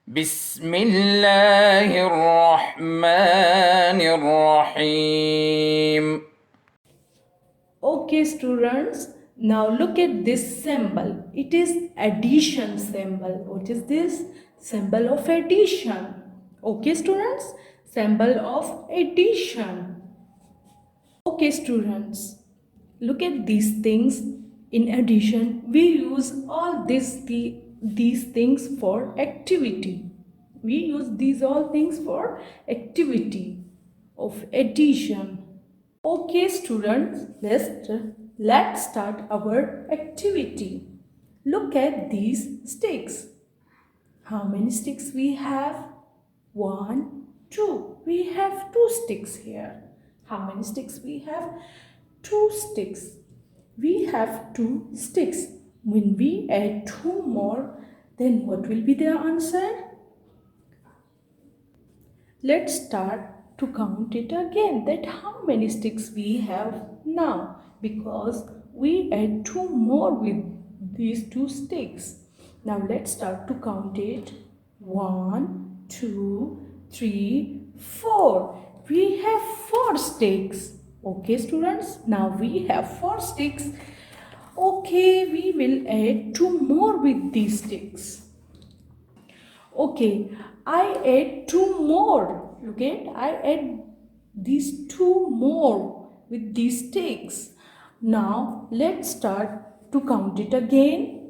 بسم الله الرحمن الرحيم. Okay, students, now look at this symbol. It is addition symbol. What is this? Symbol of addition. Okay, students, symbol of addition. Okay, students, look at these things. In addition, we use all these things for activity. We use these all things for activity of addition. Okay, students, let's start our activity. Look at these sticks. How many sticks we have? One, two. We have two sticks here. How many sticks we have? Two sticks. We have two sticks. When we add two more, then what will be the answer? Let's start to count it again, that how many sticks we have now, because we add two more with these two sticks. Now let's start to count it. 1, 2, 3, 4. We have 4 sticks. Okay, students, now we have 4 sticks. Okay, we will add 2 more with these sticks. Okay, I add 2 more. Okay, I add these 2 more with these sticks. Now let's start to count it again.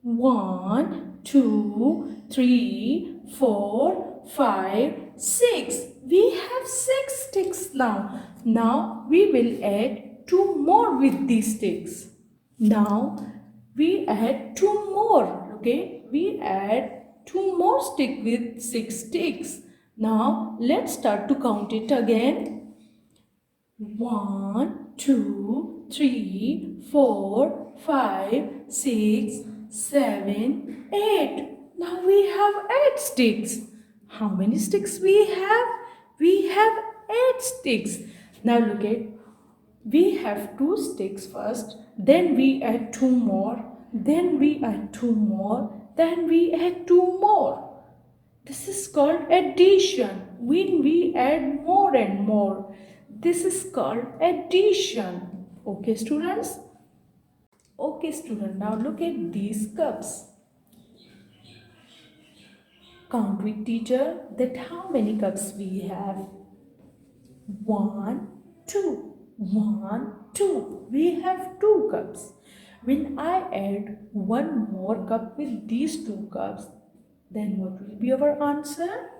1, 2, 3, 4, 5, 6. We have 6 sticks now. Now we will add 2 more with these sticks. Now we add 2 more. Okay, we add 2 more sticks with 6 sticks. Now let's start to count it again. 1, 2, 3, 4, 5, 6, 7, 8. Now we have 8 sticks. How many sticks we have? We have 8 sticks. Now look at, we have 2 sticks first, then we add 2 more, then we add 2 more, then we add 2 more. This is called addition. When we add more and more, this is called addition. Okay, students? Okay, student, now look at these cups. Count with teacher that how many cups we have. 1, 2. 1, 2. We have 2 cups. When I add 1 more cup with these 2 cups, then what will be our answer?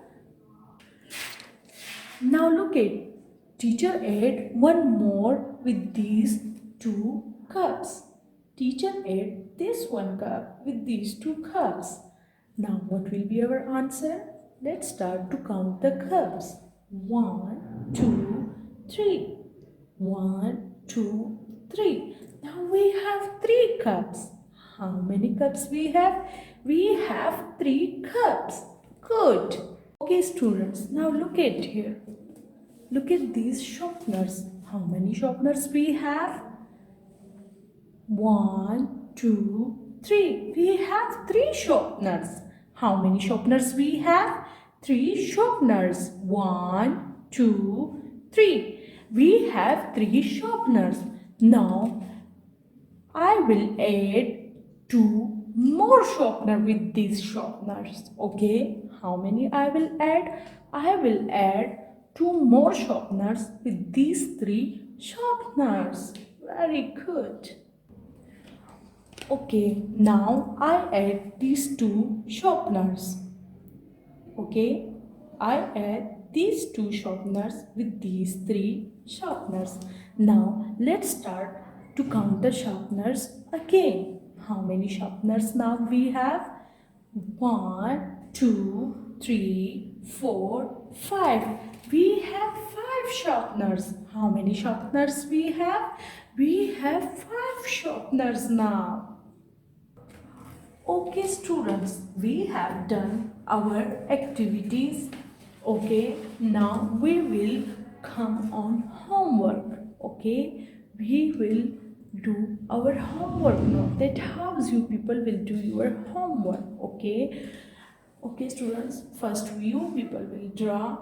Now look at, teacher add 1 more with these 2 cups. Teacher add this 1 cup with these 2 cups. Now what will be our answer? Let's start to count the cups. 1, 2, 3. 1, 2, 3. Now we have 3 cups. How many cups we have? We have 3 cups. Good. Okay, students, now look at here. Look at these sharpeners. How many sharpeners we have? 1, 2, 3. We have 3 sharpeners. How many sharpeners we have? 3 sharpeners. 1, 2, 3. We have 3 sharpeners. Now I will add 2 more sharpener with these sharpeners. Okay, how many I will add? I will add 2 more sharpeners with these 3 sharpeners. Very good. Okay, now I add these 2 sharpeners. Okay, I add these 2 sharpeners with these 3 sharpeners. Now let's start to count the sharpeners again. How many sharpeners now we have? 1, 2, 3, 4, 5. We have 5 sharpeners. How many sharpeners we have? We have 5 sharpeners now. Okay, students, we have done our activities. Okay, now we will come on homework. Okay, we will do our homework now. That how you people will do your homework. Okay, Okay students, first you people will draw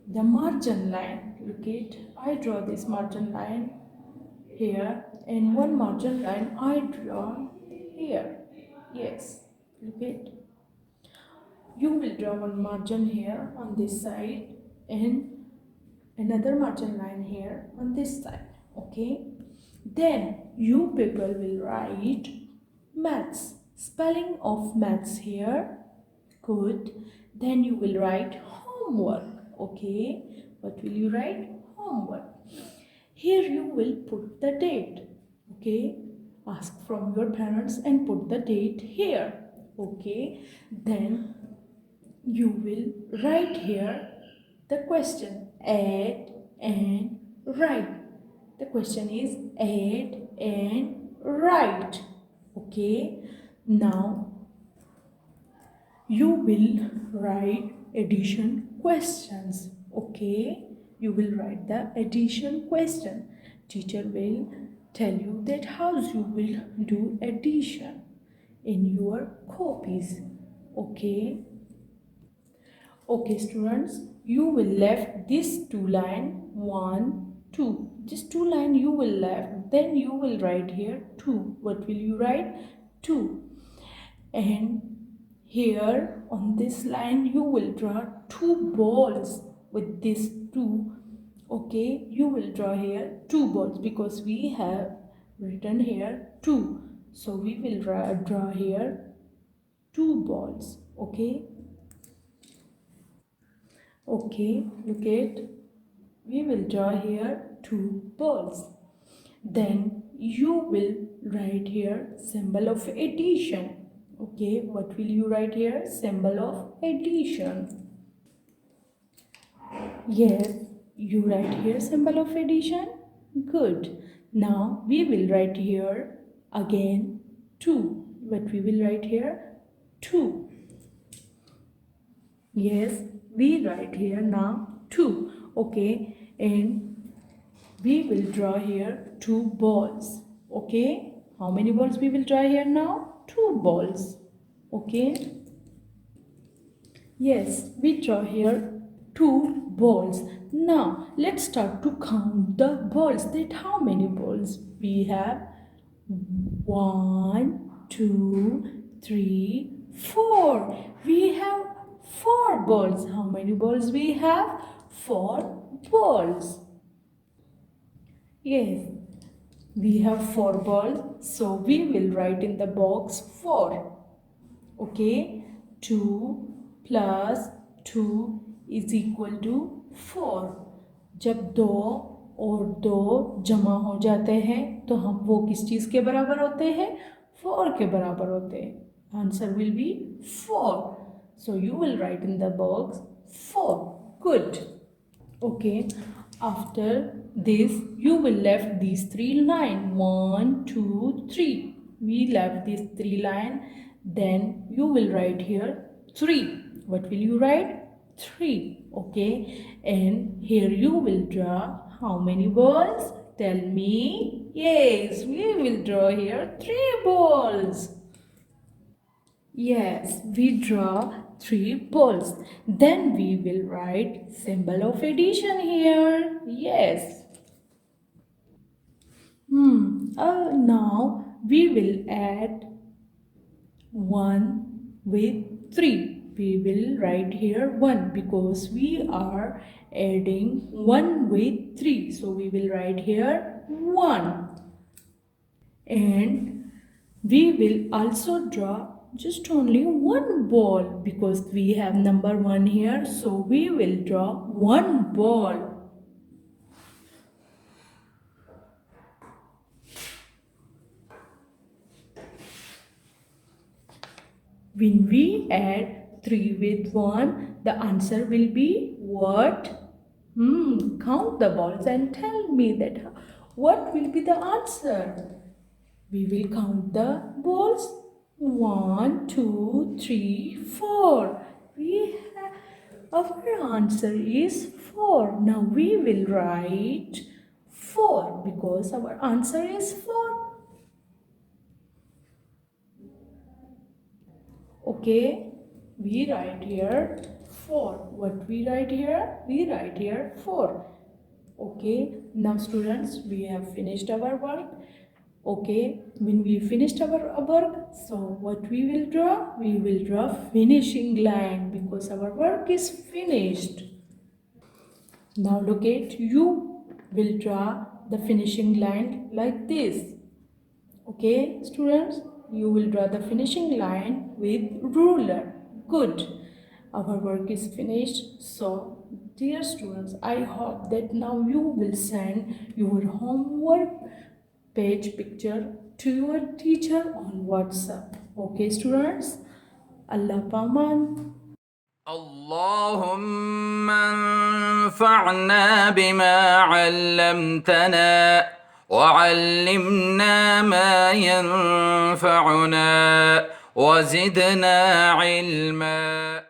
the margin line. Look it, I draw this margin line here and one margin line I draw here. Yes, look it. You will draw one margin here on this side and another margin line here on this side. Okay, then you people will write maths, spelling of maths here. Good. Then you will write homework. Okay, what will you write? Homework. Here you will put the date. Okay, ask from your parents and put the date here. Okay, then you will write here the question, add and write. The question is add and write. Okay, now you will write addition questions. Okay, you will write the addition question. Teacher will tell you that how you will do addition in your copies. Okay. Okay students, you will left this two line, 1, 2. Just two line you will left. Then you will write here 2. What will you write? 2. And here on this line you will draw 2 balls with this 2. Okay, you will draw here 2 balls because we have written here 2. So we will draw here 2 balls. Okay. Okay, look at, we will draw here 2 balls. Then you will write here symbol of addition. Okay, what will you write here? Symbol of addition. Yes, you write here symbol of addition. Good. Now we will write here again 2. What we will write here? 2. Yes, we write here now 2. Okay, and we will draw here 2 balls. Okay, how many balls we will draw here now? 2 balls. Okay, yes, we draw here 2 balls. Now let's start to count the balls. That how many balls we have? 1, 2, 3, 4. We have 4 balls. How many balls we have? 4 balls. Yes, we have 4 balls. So we will write in the box 4. Okay, 2 plus 2 is equal to 4. जब 2 और 2 जमा हो जाते हैं तो हम वो किस चीज़ के बराबर होते हैं? 4 के बराबर होते हैं. Answer will be 4. So you will write in the box 4. Good. Okay. After this, you will left these 3 lines. 1, 2, 3. We left these 3 lines. Then you will write here 3. What will you write? 3. Okay. And here you will draw how many balls? Tell me. Yes, we will draw here 3 balls. Yes, we draw 3 balls. Then we will write symbol of addition here. Yes. Now we will add 1 with 3. We will write here 1 because we are adding 1 with 3. So we will write here 1. And we will also draw just only 1 ball because we have number 1 here. So we will draw 1 ball. When we add 3 with 1, the answer will be what? Count the balls and tell me that what will be the answer. We will count the balls. 1, 2, 3, 4. Our answer is 4. Now we will write 4 because our answer is 4. Okay. We write here 4. What we write here? We write here 4. Okay, now students, we have finished our work. Okay, when we finished our work, so what we will draw? We will draw finishing line because our work is finished. Now look at, you will draw the finishing line like this. Okay, students, you will draw the finishing line with ruler. Good. Our work is finished. So, dear students, I hope that now you will send your homework page picture to your teacher on WhatsApp. Okay, students? Allah Paman. اللهم انفعنا بما علمتنا وعلمنا ما ينفعنا وزدنا علما.